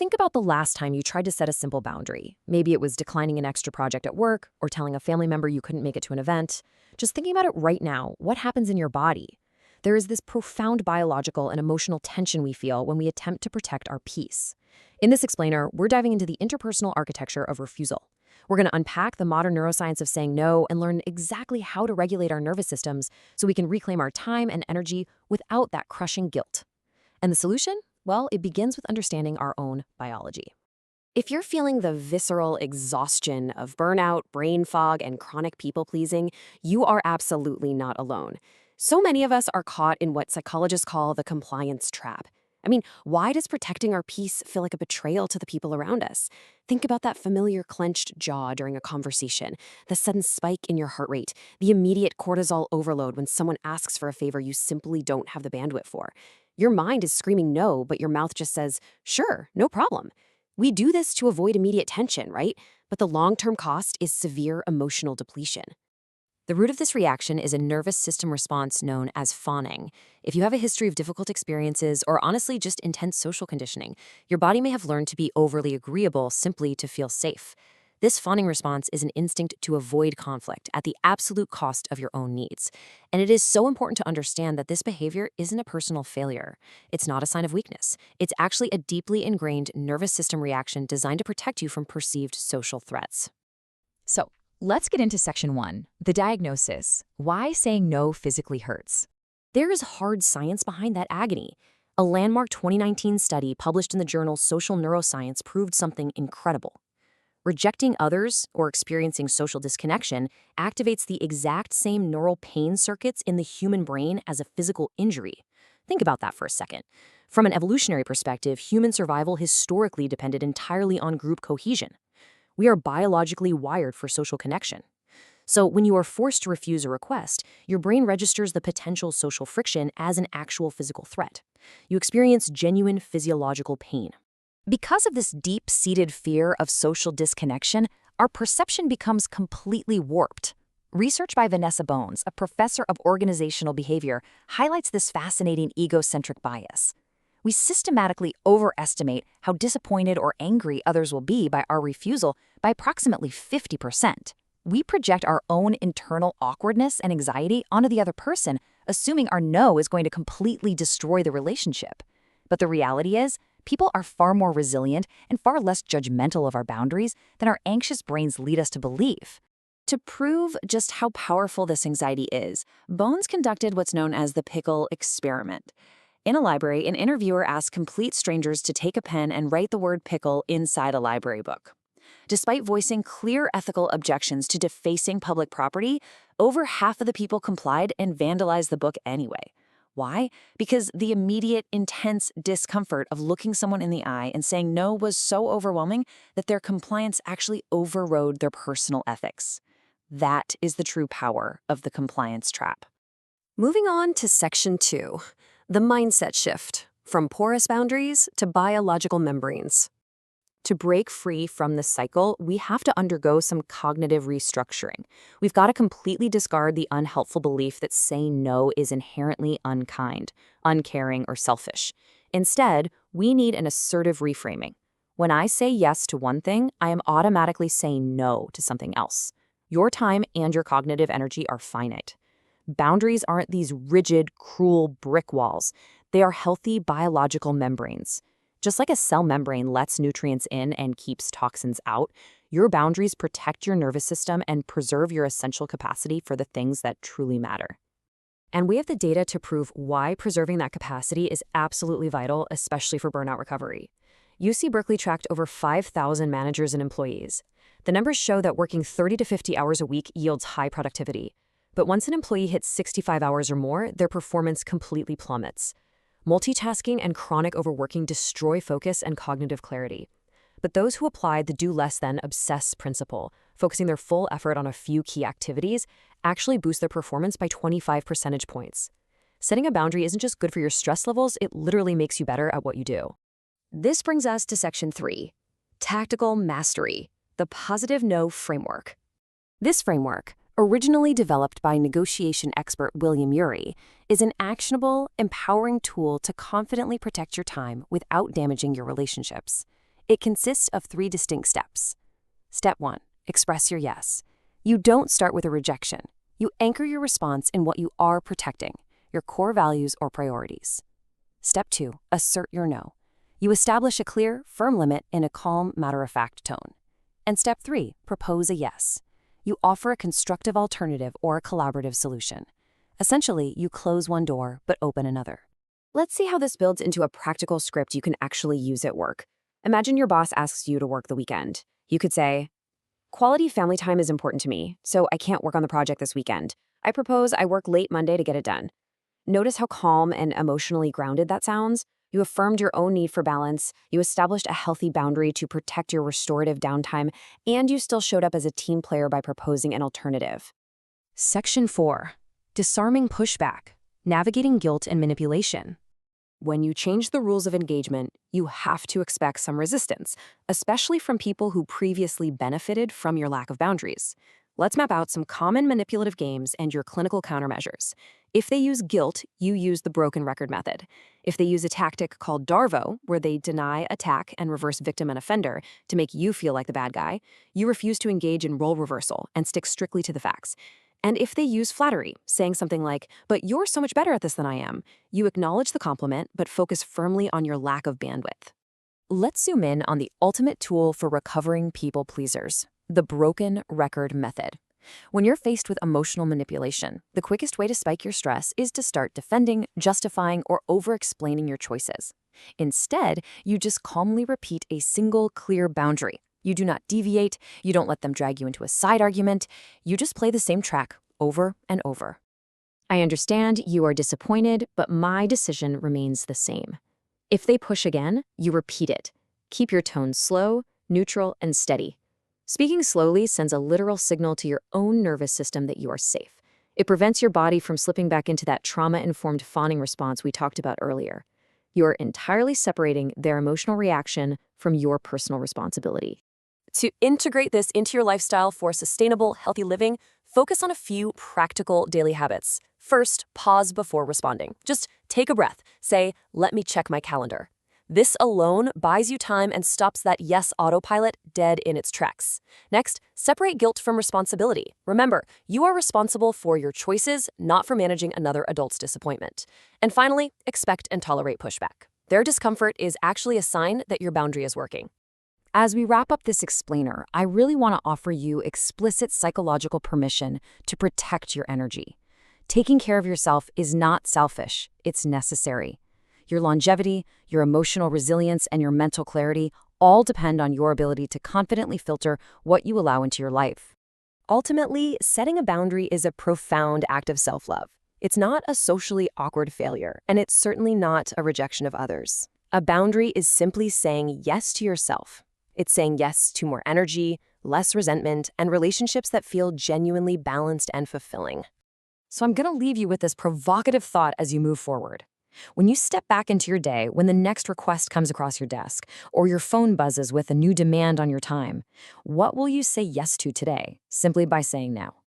Think about the last time you tried to set a simple boundary. Maybe it was declining an extra project at work or telling a family member you couldn't make it to an event. Just thinking about it right now, what happens in your body? There is this profound biological and emotional tension we feel when we attempt to protect our peace. In this explainer, we're diving into the interpersonal architecture of refusal. We're going to unpack the modern neuroscience of saying no and learn exactly how to regulate our nervous systems so we can reclaim our time and energy without that crushing guilt. And the solution? Well, it begins with understanding our own biology. If you're feeling the visceral exhaustion of burnout, brain fog, and chronic people-pleasing, you are absolutely not alone. So many of us are caught in what psychologists call the compliance trap. I mean, why does protecting our peace feel like a betrayal to the people around us? Think about that familiar clenched jaw during a conversation, the sudden spike in your heart rate, the immediate cortisol overload when someone asks for a favor you simply don't have the bandwidth for. Your mind is screaming no, but your mouth just says, sure, no problem. We do this to avoid immediate tension, right? But the long-term cost is severe emotional depletion. The root of this reaction is a nervous system response known as fawning. If you have a history of difficult experiences or honestly just intense social conditioning, your body may have learned to be overly agreeable simply to feel safe. This fawning response is an instinct to avoid conflict at the absolute cost of your own needs. And it is so important to understand that this behavior isn't a personal failure. It's not a sign of weakness. It's actually a deeply ingrained nervous system reaction designed to protect you from perceived social threats. So, let's get into section 1, the diagnosis. Why saying no physically hurts. There is hard science behind that agony. A landmark 2019 study published in the journal Social Neuroscience proved something incredible. Rejecting others or experiencing social disconnection activates the exact same neural pain circuits in the human brain as a physical injury. Think about that for a second. From an evolutionary perspective, human survival historically depended entirely on group cohesion. We are biologically wired for social connection. So when you are forced to refuse a request, your brain registers the potential social friction as an actual physical threat. You experience genuine physiological pain. Because of this deep-seated fear of social disconnection, our perception becomes completely warped. Research by Vanessa Bones, a professor of organizational behavior, highlights this fascinating egocentric bias. We systematically overestimate how disappointed or angry others will be by our refusal by approximately 50%. We project our own internal awkwardness and anxiety onto the other person, assuming our no is going to completely destroy the relationship. But the reality is, people are far more resilient and far less judgmental of our boundaries than our anxious brains lead us to believe. To prove just how powerful this anxiety is, Bones conducted what's known as the pickle experiment. In a library, an interviewer asked complete strangers to take a pen and write the word pickle inside a library book. Despite voicing clear ethical objections to defacing public property, over half of the people complied and vandalized the book anyway. Why? Because the immediate, intense discomfort of looking someone in the eye and saying no was so overwhelming that their compliance actually overrode their personal ethics. That is the true power of the compliance trap. Moving on to section 2, the mindset shift, from porous boundaries to biological membranes. To break free from this cycle, we have to undergo some cognitive restructuring. We've got to completely discard the unhelpful belief that saying no is inherently unkind, uncaring, or selfish. Instead, we need an assertive reframing. When I say yes to one thing, I am automatically saying no to something else. Your time and your cognitive energy are finite. Boundaries aren't these rigid, cruel brick walls. They are healthy biological membranes. Just like a cell membrane lets nutrients in and keeps toxins out, your boundaries protect your nervous system and preserve your essential capacity for the things that truly matter. And we have the data to prove why preserving that capacity is absolutely vital, especially for burnout recovery. UC Berkeley tracked over 5,000 managers and employees. The numbers show that working 30 to 50 hours a week yields high productivity. But once an employee hits 65 hours or more, their performance completely plummets. Multitasking and chronic overworking destroy focus and cognitive clarity. But those who apply the do less than obsess principle, focusing their full effort on a few key activities, actually boost their performance by 25 percentage points. Setting a boundary isn't just good for your stress levels, it literally makes you better at what you do. This brings us to section 3, tactical mastery, the positive no framework. This framework, originally developed by negotiation expert William Ury, is an actionable, empowering tool to confidently protect your time without damaging your relationships. It consists of 3 distinct steps. Step 1. Express your yes. You don't start with a rejection. You anchor your response in what you are protecting, your core values or priorities. Step 2. Assert your no. You establish a clear, firm limit in a calm, matter-of-fact tone. And step 3. Propose a yes. You offer a constructive alternative or a collaborative solution. Essentially, you close one door but open another. Let's see how this builds into a practical script you can actually use at work. Imagine your boss asks you to work the weekend. You could say, "Quality family time is important to me, so I can't work on the project this weekend. I propose I work late Monday to get it done." Notice how calm and emotionally grounded that sounds? You affirmed your own need for balance, you established a healthy boundary to protect your restorative downtime, and you still showed up as a team player by proposing an alternative. Section 4. Disarming pushback. Navigating guilt and manipulation. When you change the rules of engagement, you have to expect some resistance, especially from people who previously benefited from your lack of boundaries. Let's map out some common manipulative games and your clinical countermeasures. If they use guilt, you use the broken record method. If they use a tactic called DARVO, where they deny, attack, and reverse victim and offender to make you feel like the bad guy, you refuse to engage in role reversal and stick strictly to the facts. And if they use flattery, saying something like, "But you're so much better at this than I am," you acknowledge the compliment but focus firmly on your lack of bandwidth. Let's zoom in on the ultimate tool for recovering people pleasers, the broken record method. When you're faced with emotional manipulation, the quickest way to spike your stress is to start defending, justifying, or over-explaining your choices. Instead, you just calmly repeat a single clear boundary. You do not deviate, you don't let them drag you into a side argument, you just play the same track over and over. "I understand you are disappointed, but my decision remains the same." If they push again, you repeat it. Keep your tone slow, neutral, and steady. Speaking slowly sends a literal signal to your own nervous system that you are safe. It prevents your body from slipping back into that trauma-informed fawning response we talked about earlier. You're entirely separating their emotional reaction from your personal responsibility. To integrate this into your lifestyle for sustainable, healthy living, focus on a few practical daily habits. First, pause before responding. Just take a breath. Say, "Let me check my calendar." This alone buys you time and stops that yes autopilot dead in its tracks. Next, separate guilt from responsibility. Remember, you are responsible for your choices, not for managing another adult's disappointment. And finally, expect and tolerate pushback. Their discomfort is actually a sign that your boundary is working. As we wrap up this explainer, I really want to offer you explicit psychological permission to protect your energy. Taking care of yourself is not selfish, it's necessary. Your longevity, your emotional resilience, and your mental clarity all depend on your ability to confidently filter what you allow into your life. Ultimately, setting a boundary is a profound act of self-love. It's not a socially awkward failure, and it's certainly not a rejection of others. A boundary is simply saying yes to yourself. It's saying yes to more energy, less resentment, and relationships that feel genuinely balanced and fulfilling. So I'm going to leave you with this provocative thought as you move forward. When you step back into your day, when the next request comes across your desk, or your phone buzzes with a new demand on your time, what will you say yes to today, simply by saying now?